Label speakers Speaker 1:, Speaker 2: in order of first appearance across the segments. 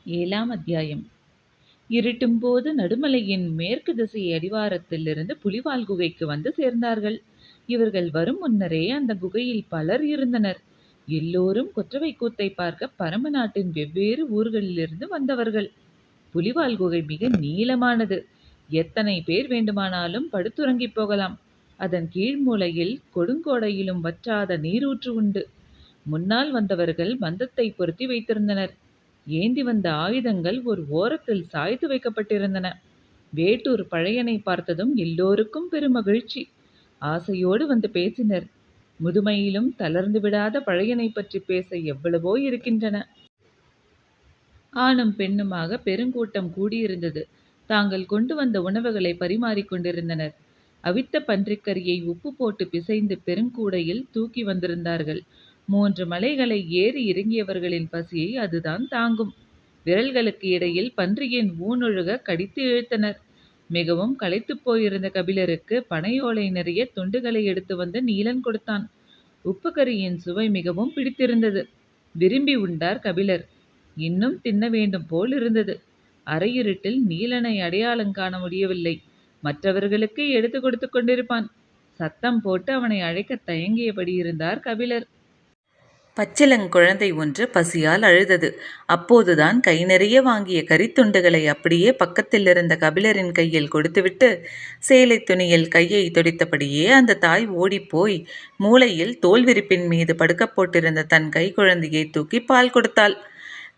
Speaker 1: ஏழாம் அத்தியாயம். இருட்டும்போது நடுமலையின் மேற்கு திசை அடிவாரத்திலிருந்து புலிவால் குகைக்கு வந்து சேர்ந்தார்கள். இவர்கள் வரும் முன்னரே அந்த குகையில் பலர் இருந்தனர். எல்லோரும் கொற்றவை கூத்தை பார்க்க பரம நாட்டின் வெவ்வேறு ஊர்களிலிருந்து வந்தவர்கள். புலிவால் குகை மிக நீளமானது. எத்தனை பேர் வேண்டுமானாலும் படுத்துறங்கிப் போகலாம். அதன் கீழ்மூலையில் கொடுங்கோடையிலும் வற்றாத நீரூற்று உண்டு. முன்னால் வந்தவர்கள் மந்தத்தை பொருத்தி வைத்திருந்தனர். ஏந்தி வந்த ஆயுதங்கள் ஒரு ஓரத்தில் சாய்த்து வைக்கப்பட்டிருந்தன. வேட்டூர் பழையனை பார்த்ததும் எல்லோருக்கும் பெரும் மகிழ்ச்சி. ஆசையோடு வந்து பேசினர். முதுமையிலும் தளர்ந்து விடாத பழையனை பற்றி பேச எவ்வளவோ இருக்கின்றன. ஆணும் பெண்ணுமாக பெருங்கூட்டம் கூடியிருந்தது. தாங்கள் கொண்டு வந்த உணவுகளை பரிமாறிக்கொண்டிருந்தனர். அவித்த பன்றிக்கரியை உப்பு போட்டு பிசைந்து பெருங்கூடையில் தூக்கி வந்திருந்தார்கள். 3 மலைகளை ஏறி இறங்கியவர்களின் பசியை அதுதான் தாங்கும். விரல்களுக்கு இடையில் பன்றியின் ஊனொழுக கடித்து இழுத்தனர். மிகவும் களைத்துப் போயிருந்த கபிலருக்கு பனையோலை நிறைய துண்டுகளை எடுத்து வந்து நீலன் கொடுத்தான். உப்பு கரியின் சுவை மிகவும் பிடித்திருந்தது. விரும்பி உண்டார் கபிலர். இன்னும் தின்ன வேண்டும் போல் இருந்தது. அரையிருட்டில் நீலனை அடையாளம் காண முடியவில்லை. மற்றவர்களுக்கு எடுத்து கொடுத்து கொண்டிருப்பான். சத்தம் போட்டு அவனை அழைக்க தயங்கியபடி இருந்தார் கபிலர்.
Speaker 2: பச்சிளங்குழந்தை ஒன்று பசியால் அழுதது. அப்போதுதான் கை நிறைய வாங்கிய கரித்துண்டுகளை அப்படியே பக்கத்தில் இருந்த கபிலரின் கையில் கொடுத்துவிட்டு சேலை துணியில் கையை துடைத்தபடியே அந்த தாய் ஓடிப்போய் மூலையில் தோல் விரிப்பின் மீது படுக்க போட்டிருந்த தன் கை குழந்தையை தூக்கி பால் கொடுத்தாள்.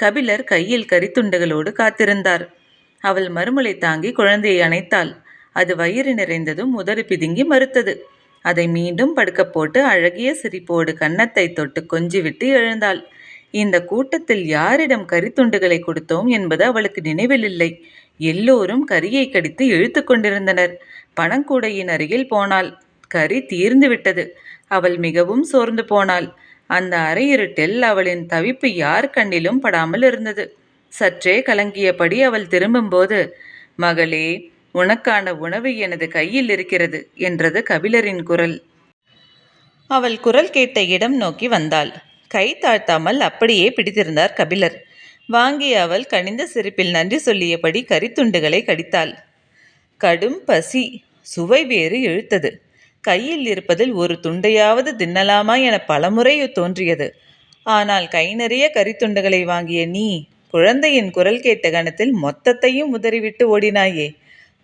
Speaker 2: கபிலர் கையில் கரித்துண்டுகளோடு காத்திருந்தார். அவள் மறுமலை தாங்கி குழந்தையை அணைத்தாள். அது வயிறு நிறைந்ததும் உதறு பிதுங்கி மறுத்தது. அதை மீண்டும் படுக்க போட்டு அழகிய சிரிப்போடு கன்னத்தை தொட்டு கொஞ்சிவிட்டு எழுந்தாள். இந்த கூட்டத்தில் யாரிடம் கரித்துண்டுகளை கொடுத்தோம் என்பது அவளுக்கு நினைவில் இல்லை. எல்லோரும் கரியை கடித்து இழுத்து கொண்டிருந்தனர். பணங்கூடையின் அருகில் போனாள். கரி தீர்ந்து விட்டது. அவள் மிகவும் சோர்ந்து போனாள். அந்த அரையிருட்டில் அவளின் தவிப்பு யார் கண்ணிலும் படாமல் இருந்தது. சற்றே கலங்கியபடி அவள் திரும்பும்போது, மகளே, உனக்கான உணவு எனது கையில் இருக்கிறது என்றது கபிலரின் குரல். அவள் குரல் கேட்ட இடம் நோக்கி வந்தாள். கை தாழ்த்தாமல் அப்படியே பிடித்திருந்தார் கபிலர். வாங்கிய அவள் கனிந்த சிரிப்பில் நன்றி சொல்லியபடி கரித்துண்டுகளை கடித்தாள். கடும் பசி, சுவை வேறு இழுத்தது. கையில் இருப்பதில் ஒரு துண்டையாவது தின்னலாமா என பலமுறை தோன்றியது. ஆனால் கை நிறைய கரித்துண்டுகளை வாங்கிய நீ குழந்தையின் குரல் கேட்ட கணத்தில் மொத்தத்தையும் உதறிவிட்டு ஓடினாயே.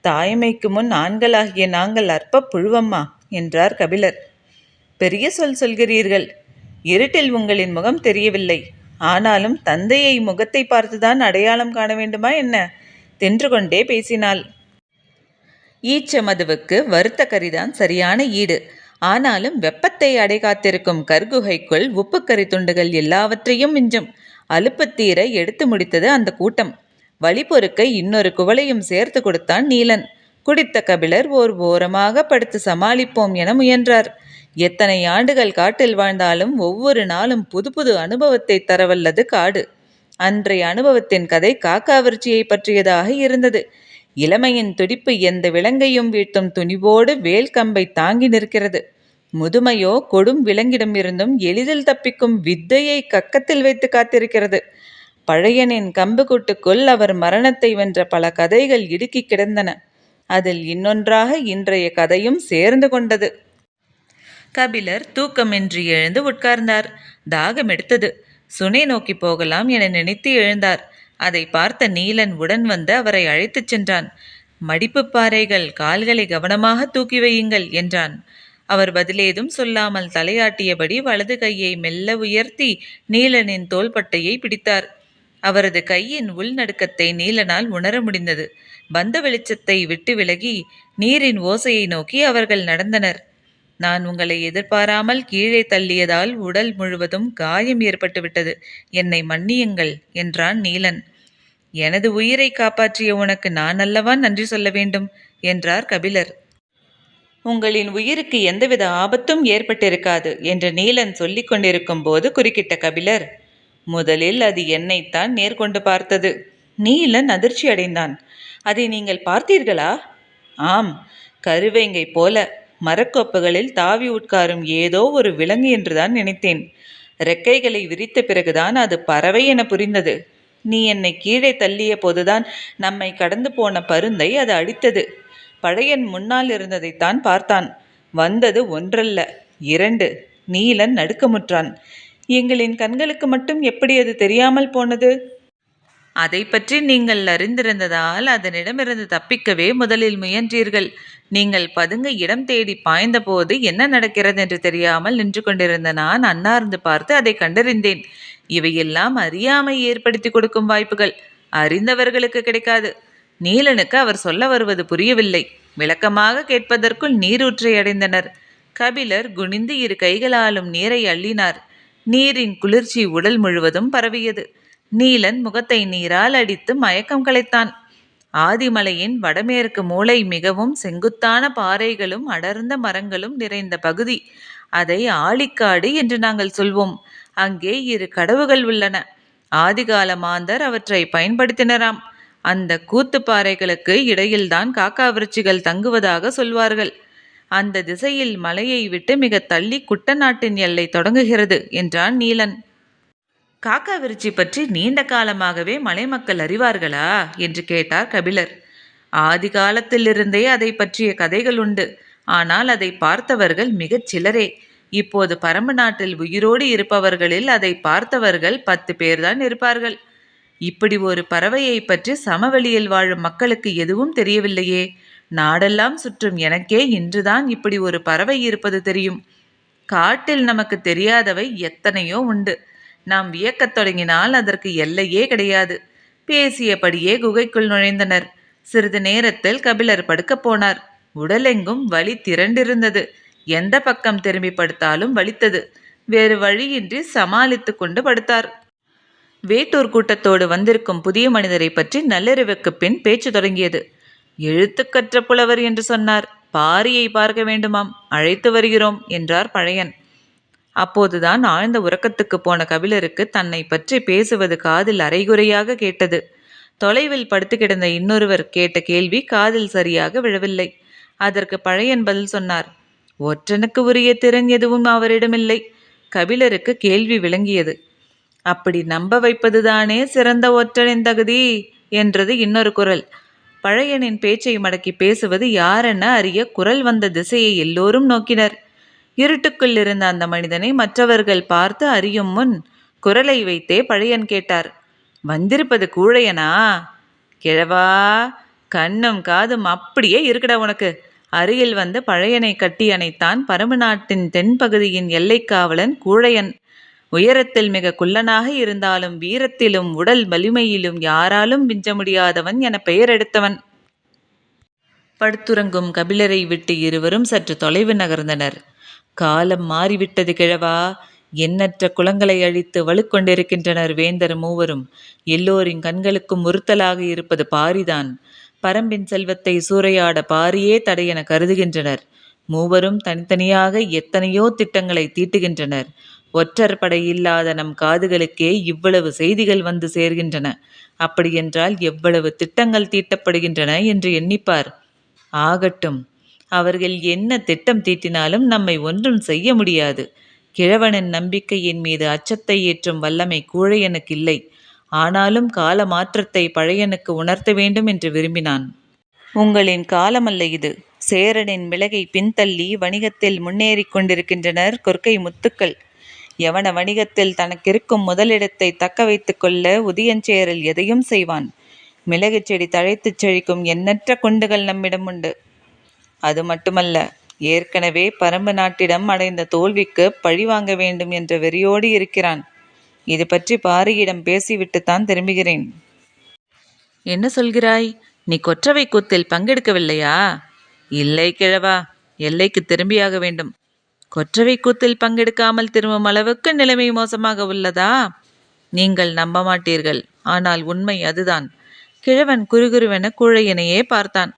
Speaker 2: தாய்மைக்கு முன் ஆண்களாகிய நாங்கள் அற்ப புழுவம்மா என்றார் கபிலர். பெரிய சொல்கிறீர்கள். இருட்டில் உங்களின் முகம் தெரியவில்லை. ஆனாலும் தந்தையை முகத்தை பார்த்துதான் அடையாளம் காண வேண்டுமா என்ன? தின்று கொண்டே பேசினாள். ஈச்ச மதுவுக்கு வறுத்த கரிதான் சரியான ஈடு. ஆனாலும் வெப்பத்தை அடை காத்திருக்கும் கர்குகைக்குள் உப்புக்கறி துண்டுகள் எல்லாவற்றையும் மிஞ்சும். அலுப்புத்தீர எடுத்து முடித்தது அந்த கூட்டம். வழி பொறுக்க இன்னொரு குவளையும் சேர்த்து கொடுத்தான் நீலன். குடித்த கபிலர் ஓர் ஓரமாக படுத்து சமாளிப்போம் என முயன்றார். எத்தனை ஆண்டுகள் காட்டில் வாழ்ந்தாலும் ஒவ்வொரு நாளும் புது புது அனுபவத்தை தரவல்லது காடு. அன்றைய அனுபவத்தின் கதை காக்காவிருச்சியை பற்றியதாக இருந்தது. இளமையின் துடிப்பு எந்த விலங்கையும் வீழ்த்தும் துணிவோடு வேல் கம்பை தாங்கி நிற்கிறது. முதுமையோ கொடும் விலங்கிடம் இருந்தும் எளிதில் தப்பிக்கும் வித்தையை கக்கத்தில் வைத்து காத்திருக்கிறது. பழையனின் கம்புக்கூட்டுக்குள் அவர் மரணத்தை வென்ற பல கதைகள் இடுக்கி கிடந்தன. அதில் இன்னொன்றாக இன்றைய கதையும் சேர்ந்து கொண்டது. கபிலர் தூக்கமின்றி எழுந்து உட்கார்ந்தார். தாகம் எடுத்தது. சுனை நோக்கி போகலாம் என நினைத்து எழுந்தார். அதை பார்த்த நீலன் உடன் வந்து அவரை அழைத்துச் சென்றான். மடிப்பு பாறைகள், கால்களை கவனமாக தூக்கி வையுங்கள் என்றான். அவர் பதிலேதும் சொல்லாமல் தலையாட்டியபடி வலது கையை மெல்ல உயர்த்தி நீலனின் தோள்பட்டையை பிடித்தார். அவரது கையின் உள்நடுக்கத்தை நீலனால் உணர முடிந்தது. பந்த வெளிச்சத்தை விட்டு விலகி நீரின் ஓசையை நோக்கி அவர்கள் நடந்தனர். நான் உங்களை எதிர்பாராமல் கீழே தள்ளியதால் உடல் முழுவதும் காயம் ஏற்பட்டுவிட்டது. என்னை மன்னியுங்கள் என்றான் நீலன். எனது உயிரை காப்பாற்றிய உனக்கு நான் அல்லவா நன்றி சொல்ல வேண்டும் என்றார் கபிலர். உங்களின் உயிருக்கு எந்தவித ஆபத்தும் ஏற்பட்டிருக்காது என்று நீலன் சொல்லிக் கொண்டிருக்கும் போது குறுக்கிட்ட கபிலர், முதலில் அது என்னைத்தான் நேர்கொண்டு பார்த்தது. நீலன் அதிர்ச்சி அடைந்தான். அதை நீங்கள் பார்த்தீர்களா? ஆம், கருவேங்கை போல மரக்கொப்புகளில் தாவி உட்காரும் ஏதோ ஒரு விலங்கு என்றுதான் நினைத்தேன். ரெக்கைகளை விரித்த பிறகுதான் அது பறவை என புரிந்தது. நீ என்னை கீழே தள்ளிய போதுதான் நம்மை கடந்து போன பருந்தை அது அடித்தது. பழையன் முன்னால் இருந்ததைத்தான் பார்த்தான். வந்தது ஒன்றல்ல, 2. நீலன் நடுக்கமுற்றான். எங்களின் கண்களுக்கு மட்டும் எப்படி அது தெரியாமல் போனது? அதை பற்றி நீங்கள் அறிந்திருந்ததால் அதனிடமிருந்து தப்பிக்கவே முதலில் முயன்றீர்கள். நீங்கள் பதுங்க இடம் தேடி பாய்ந்தபோது என்ன நடக்கிறது என்று தெரியாமல் நின்று கொண்டிருந்த நான் அன்னார்ந்து பார்த்து அதை கண்டறிந்தேன். இவையெல்லாம் அறியாமை ஏற்படுத்தி கொடுக்கும் வாய்ப்புகள். அறிந்தவர்களுக்கு கிடைக்காது. நீலனுக்கு அவர் சொல்ல வருவது புரியவில்லை. விளக்கமாக கேட்பதற்குள் நீரூற்றை அடைந்தனர். கபிலர் குனிந்து 2 கைகளாலும் நீரை அள்ளினார். நீரின் குளிர்ச்சி உடல் முழுவதும் பரவியது. நீலன் முகத்தை நீரால் அடித்து மயக்கம் கலைத்தான். ஆதிமலையின் வடமேற்கு மூலை மிகவும் செங்குத்தான பாறைகளும் அடர்ந்த மரங்களும் நிறைந்த பகுதி. அதை ஆழிக்காடு என்று நாங்கள் சொல்வோம். அங்கே 2 கடவுகள் உள்ளன. ஆதிகால மாந்தர் அவற்றை பயன்படுத்தினராம். அந்த கூத்துப்பாறைகளுக்கு இடையில்தான் காக்காவிருச்சிகள் தங்குவதாக சொல்வார்கள். அந்த திசையில் மலையை விட்டு மிக தள்ளி குட்டநாட்டின் எல்லை தொடங்குகிறது என்றான் நீலன். காக்காவிருச்சி பற்றி நீண்ட காலமாகவே மலை மக்கள் அறிவார்களா என்று கேட்டார் கபிலர். ஆதி காலத்திலிருந்தே அதை பற்றிய கதைகள் உண்டு. ஆனால் அதை பார்த்தவர்கள் மிகச் சிலரே. இப்போது பரம்பு நாட்டில் உயிரோடு இருப்பவர்களில் அதை பார்த்தவர்கள் 10 பேர்தான் இருப்பார்கள். இப்படி ஒரு பறவையை பற்றி சமவெளியில் வாழும் மக்களுக்கு எதுவும் தெரியவில்லையே. நாடெல்லாம் சுற்றும் எனக்கே இன்றுதான் இப்படி ஒரு பறவை இருப்பது தெரியும். காட்டில் நமக்கு தெரியாதவை எத்தனையோ உண்டு. நாம் வியக்கத் தொடங்கினால் அதற்கு எல்லையே கிடையாது. பேசியபடியே குகைக்குள் நுழைந்தனர். சிறிது நேரத்தில் கபிலர் படுக்கப் போனார். உடலெங்கும் வலி திரண்டிருந்தது. எந்த பக்கம் திரும்பி படுத்தாலும் வலித்தது. வேறு வழியின்றி சமாளித்து கொண்டு படுத்தார். வேட்டூர் கூட்டத்தோடு வந்திருக்கும் புதிய மனிதரை பற்றி நள்ளிரவுக்கு பின் பேச்சு தொடங்கியது. எழுத்துக்கற்ற புலவர் என்று சொன்னார். பாரியை பார்க்க வேண்டுமாம். அழைத்து வருகிறோம் என்றார் பழையன். அப்போதுதான் ஆழ்ந்த உறக்கத்துக்கு போன கபிலருக்கு தன்னை பற்றி பேசுவது காதில் அரைகுறையாக கேட்டது. தொலைவில் படுத்து கிடந்த இன்னொருவர் கேட்ட கேள்வி காதில் சரியாக விழவில்லை. அதற்கு பழையன் பதில் சொன்னார். ஒற்றனுக்கு உரிய திறன் எதுவும் அவரிடமில்லை. கபிலருக்கு கேள்வி விளங்கியது. அப்படி நம்ப வைப்பதுதானே சிறந்த ஒற்றனின் தகுதி என்றது இன்னொரு குரல். பழையனின் பேச்சை மடக்கி பேசுவது யாரென அறிய குரல் வந்த திசையை எல்லோரும் நோக்கினர். இருட்டுக்குள் இருந்த அந்த மனிதனை மற்றவர்கள் பார்த்து அறியும் முன் குரலை வைத்தே பழையன் கேட்டார். வந்திருப்பது கூழையனா? கிழவா, கண்ணும் காதும் அப்படியே இருக்குடா உனக்கு. அருகில் வந்து பழையனை கட்டி அணைத்தான் பரம்பு நாட்டின் தென்பகுதியின் எல்லைக்காவலன் கூழையன். உயரத்தில் மிக குள்ளனாக இருந்தாலும் வீரத்திலும் உடல் வலிமையிலும் யாராலும் மிஞ்ச முடியாதவன் என பெயர் எடுத்தவன். படுத்துறங்கும் கபிலரை விட்டு இருவரும் சற்று தொலைவு நகர்ந்தனர். காலம் மாறிவிட்டது கிழவா. எண்ணற்ற குலங்களை அழித்து வலுக்கொண்டிருக்கின்றனர் வேந்தர் மூவரும். எல்லோரின் கண்களுக்கும் உறுத்தலாக இருப்பது பாரிதான். பரம்பின் செல்வத்தை சூறையாட பாரியே தடையென கருதுகின்றனர். மூவரும் தனித்தனியாக எத்தனையோ திட்டங்களை தீட்டுகின்றனர். ஒற்றர் படை இல்லாத நம் காதுகளுக்கே இவ்வளவு செய்திகள் வந்து சேர்கின்றன. அப்படியென்றால் எவ்வளவு திட்டங்கள் தீட்டப்படுகின்றன என்று எண்ணிப்பார். ஆகட்டும், அவர்கள் என்ன திட்டம் தீட்டினாலும் நம்மை ஒன்றும் செய்ய முடியாது. கிழவனின் நம்பிக்கையின் மீது அச்சத்தை ஏற்றும் வல்லமை கூழையனுக்கு இல்லை. ஆனாலும் கால மாற்றத்தை பழையனுக்கு உணர்த்த வேண்டும் என்று விரும்பினான். உங்களின் காலமல்ல இது. சேரனின் மிளகை பின்தள்ளி வணிகத்தில் முன்னேறி கொண்டிருக்கின்றனர் கொற்கை முத்துக்கள். யவன வணிகத்தில் தனக்கிருக்கும் முதலிடத்தை தக்க வைத்து கொள்ள உதியஞ்சேரல் எதையும் செய்வான். மிளகு செடி தழைத்துச் செழிக்கும் எண்ணற்ற குண்டுகள் நம்மிடம் உண்டு. அது மட்டுமல்ல, ஏற்கனவே பரம்பு நாட்டிடம் அடைந்த தோல்விக்கு பழி வாங்க வேண்டும் என்ற வெறியோடு இருக்கிறான். இது பற்றி பாரியிடம் பேசிவிட்டுத்தான் திரும்புகிறேன். என்ன சொல்கிறாய்? நீ கொற்றவை கூத்தில் பங்கெடுக்கவில்லையா? இல்லை கிழவா, எல்லைக்கு திரும்பியாக வேண்டும். கொற்றவை கூத்தில் பங்கெடுக்காமல் திரும்பும் அளவுக்கு நிலைமை மோசமாக உள்ளதா? நீங்கள் நம்ப மாட்டீர்கள், ஆனால் உண்மை அதுதான். கிழவன் குறுகுருவென கூழையனையே பார்த்தான்.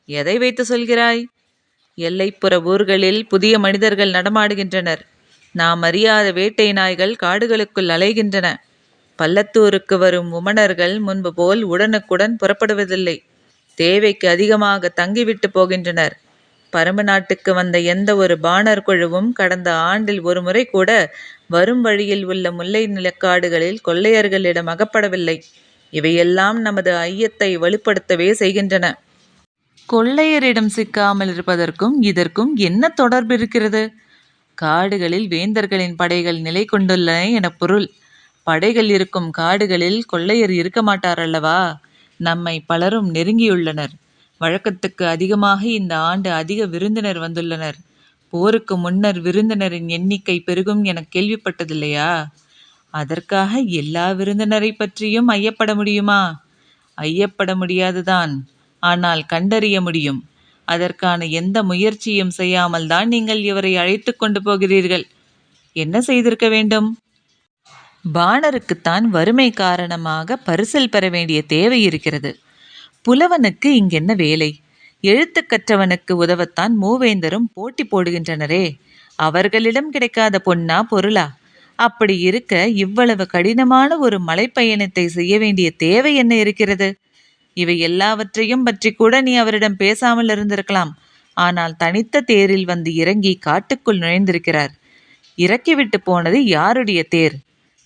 Speaker 2: எதை வைத்து சொல்கிறாய்? எல்லைப்புற ஊர்களில் புதிய மனிதர்கள் நடமாடுகின்றனர். நாம் அறியாத வேட்டை நாய்கள் காடுகளுக்குள் அலைகின்றன. பள்ளத்தூருக்கு வரும் உமணர்கள் முன்பு போல் உடனுக்குடன் புறப்படுவதில்லை. தேவைக்கு அதிகமாக தங்கிவிட்டு போகின்றனர். பரம்பு நாட்டுக்கு வந்த எந்த ஒரு பாணர் குழுவும் கடந்த ஆண்டில் ஒரு முறை கூட வரும் வழியில் உள்ள முல்லை நிலக்காடுகளில் கொள்ளையர்களிடம் அகப்படவில்லை. இவையெல்லாம் நமது ஐயத்தை வலுப்படுத்தவே செய்கின்றன. கொள்ளையரிடம் சிக்காமல் இருப்பதற்கும் இதற்கும் என்ன தொடர்பு இருக்கிறது? காடுகளில் வேந்தர்களின் படைகள் நிலை கொண்டுள்ளன என பொருள். படைகள் இருக்கும் காடுகளில் கொள்ளையர் இருக்க மாட்டார் அல்லவா? நம்மை பலரும் நெருங்கியுள்ளனர். வழக்கத்துக்கு அதிகமாக இந்த ஆண்டு அதிக விருந்தினர் வந்துள்ளனர். போருக்கு முன்னர் விருந்தினரின் எண்ணிக்கை பெருகும் என கேள்விப்பட்டதில்லையா? அதற்காக எல்லா விருந்தினரை பற்றியும் ஐயப்பட முடியுமா? ஐயப்பட முடியாதுதான், ஆனால் கண்டறிய முடியும். அதற்கான எந்த முயற்சியும் செய்யாமல் தான் நீங்கள் இவரை அழைத்து கொண்டு போகிறீர்கள். என்ன செய்திருக்க வேண்டும்? பாணருக்குத்தான் வறுமை காரணமாக பரிசில் பெற வேண்டிய தேவை இருக்கிறது. புலவனுக்கு இங்கென்ன வேலை? எழுத்து கற்றவனுக்கு உதவத்தான் மூவேந்தரும் போட்டி போடுகின்றனரே. அவர்களிடம் கிடைக்காத பொன்னா பொருளா? அப்படி இருக்க இவ்வளவு கடினமான ஒரு மலைப்பயணத்தை செய்ய வேண்டிய தேவை என்ன இருக்கிறது? இவை எல்லாவற்றையும் பற்றி கூட நீ அவரிடம் பேசாமல் இருந்திருக்கலாம். ஆனால் தனித்த தேரில் வந்து இறங்கி காட்டுக்குள் நுழைந்திருக்கிறார். இறக்கிவிட்டு போனது யாருடைய தேர்?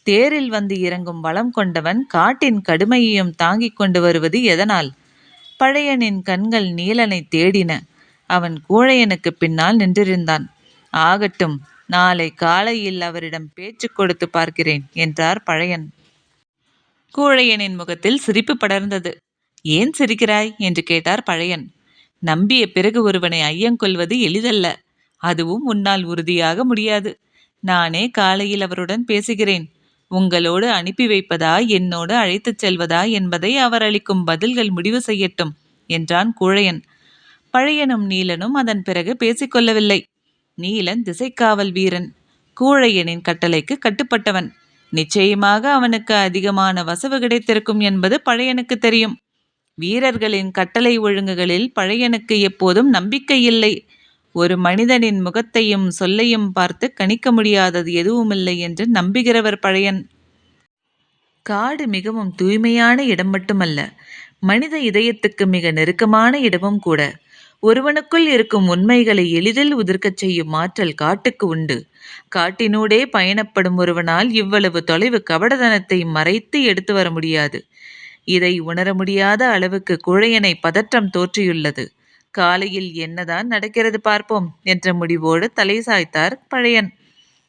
Speaker 2: தேரில் வந்து இறங்கும் வளம் கொண்டவன் காட்டின் கடுமையையும் தாங்கிக் கொண்டு வருவது எதனால்? பழையனின் கண்கள் நீலனை தேடின. அவன் கூழையனுக்கு பின்னால் நின்றிருந்தான். ஆகட்டும், நாளை காலையில் அவரிடம் பேச்சு கொடுத்து பார்க்கிறேன் என்றார் பழையன். கூழையனின் முகத்தில் சிரிப்பு படர்ந்தது. ஏன் சிரிக்கிறாய் என்று கேட்டார் பழையன். நம்பிய பிறகு ஒருவனை ஐயங்கொள்வது எளிதல்ல. அதுவும் உன்னால் உறுதியாக முடியாது. நானே காலையில் அவருடன் பேசுகிறேன். உங்களோடு அனுப்பி வைப்பதா என்னோடு அழைத்துச் செல்வதா என்பதை அவர் அளிக்கும் பதில்கள் முடிவு செய்யட்டும் என்றான் கூழையன். பழையனும் நீலனும் அதன் பிறகு பேசிக்கொள்ளவில்லை. நீலன் திசைக்காவல் வீரன். கூழையனின் கட்டளைக்கு கட்டுப்பட்டவன். நிச்சயமாக அவனுக்கு அதிகமான வசவு கிடைத்திருக்கும் என்பது பழையனுக்கு தெரியும். வீரர்களின் கட்டளை ஒழுங்குகளில் பழையனுக்கு எப்போதும் நம்பிக்கை இல்லை. ஒரு மனிதனின் முகத்தையும் சொல்லையும் பார்த்து கணிக்க முடியாதது எதுவுமில்லை என்று நம்புகிறவர் பழையன். காடு மிகவும் தூய்மையான இடம் மட்டுமல்ல, மனித இதயத்துக்கு மிக நெருக்கமான இடமும் கூட. ஒருவனுக்குள் இருக்கும் உண்மைகளை எளிதில் உதிர்க்கச் செய்யும் ஆற்றல் காட்டுக்கு உண்டு. காட்டினூடே பயணப்படும் ஒருவனால் இவ்வளவு தொலைவு கபடதனத்தை மறைத்து எடுத்து வர முடியாது. இதை உணர முடியாத அளவுக்கு குழையனை பதற்றம் தோற்றியுள்ளது. காலையில் என்னதான் நடக்கிறது பார்ப்போம் என்ற முடிவோடு தலை சாய்த்தார் பழையன்.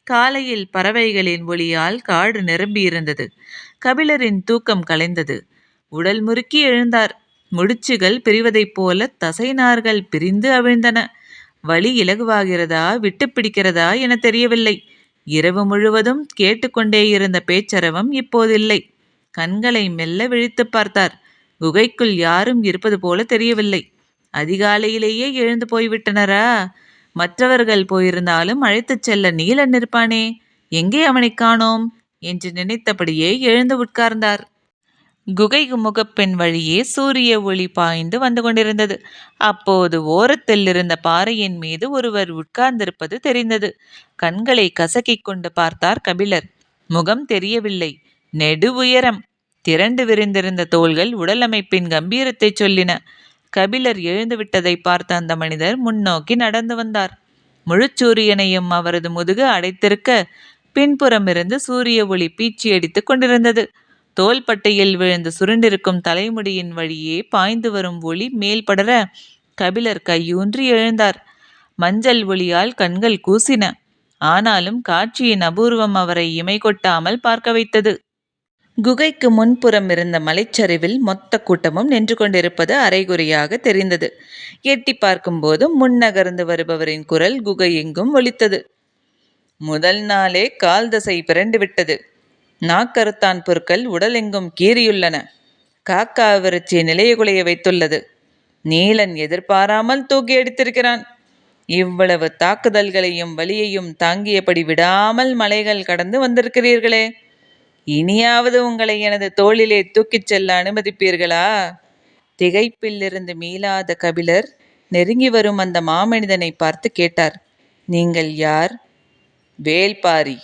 Speaker 2: காலையில் பறவைகளின் ஒளியால் காடு நிரம்பியிருந்தது. கபிலரின் தூக்கம் கலைந்தது. உடல் முறுக்கி எழுந்தார். முடிச்சுகள் பிரிவதைப் போல தசைநார்கள் பிரிந்து அவிழ்ந்தன. வலி இலகுவாகிறதா விட்டு பிடிக்கிறதா என தெரியவில்லை. இரவு முழுவதும் கேட்டுக்கொண்டே இருந்த பேச்சரவம் இப்போதில்லை. கண்களை மெல்ல விழித்து பார்த்தார். குகைக்குள் யாரும் இருப்பது போல தெரியவில்லை. அதிகாலையிலேயே எழுந்து போய்விட்டனரா? மற்றவர்கள் போயிருந்தாலும் அழைத்துச் செல்ல நீலன் இருப்பானே, எங்கே அவனை காணோம் என்று நினைத்தபடியே எழுந்து உட்கார்ந்தார். குகை முகப்பின் வழியே சூரிய ஒளி பாய்ந்து வந்து கொண்டிருந்தது. அப்போது ஓரத்தில் இருந்த பாறையின் மீது ஒருவர் உட்கார்ந்திருப்பது தெரிந்தது. கண்களை கசக்கிக் கொண்டு பார்த்தார் கபிலர். முகம் தெரியவில்லை. நெடு உயரம், திரண்டு விரிந்திருந்த தோள்கள் உடல் அமைப்பின் கம்பீரத்தை சொல்லின. கபிலர் எழுந்துவிட்டதை பார்த்த அந்த மனிதர் முன்னோக்கி நடந்து வந்தார். முழுச்சூரியனையும் அவரது முதுகு அடைத்திருக்க பின்புறமிருந்து சூரிய ஒளி பீச்சி அடித்துக் கொண்டிருந்தது. தோள்பட்டையில் விழுந்து சுருண்டிருக்கும் தலைமுடியின் வழியே பாய்ந்து வரும் ஒளி மேல் படர கபிலர் கையூன்றி எழுந்தார். மஞ்சள் ஒளியால் கண்கள் கூசின. ஆனாலும் காட்சியின் அபூர்வம் அவரை இமை கொட்டாமல் பார்க்க வைத்தது. குகைக்கு முன்புறம் இருந்த மலைச்சரிவில் மொத்த கூட்டமும் நின்று கொண்டிருப்பது அரைகுறையாக தெரிந்தது. எட்டி பார்க்கும்போது முன்னகர்ந்து வருபவரின் குரல் குகை எங்கும் ஒலித்தது. முதல் நாளே கால் தசை பிறண்டுவிட்டது. நாக்கருத்தான் பொருட்கள் உடலெங்கும் கீறியுள்ளன. காக்கா விரச்சி நிலைய குலைய வைத்துள்ளது. நீலன் எதிர்பாராமல் தூக்கி அடித்திருக்கிறான். இவ்வளவு தாக்குதல்களையும் வலியையும் தாங்கியபடி விடாமல் மலைகள் கடந்து வந்திருக்கிறீர்களே, இனியாவது உங்களை எனது தோளிலே தூக்கிச் செல்ல அனுமதிப்பீர்களா? திகைப்பிலிருந்து மீளாத கபிலர் நெருங்கி வரும் அந்த மாமனிதனை பார்த்து கேட்டார். நீங்கள் யார்? வேல்பாரி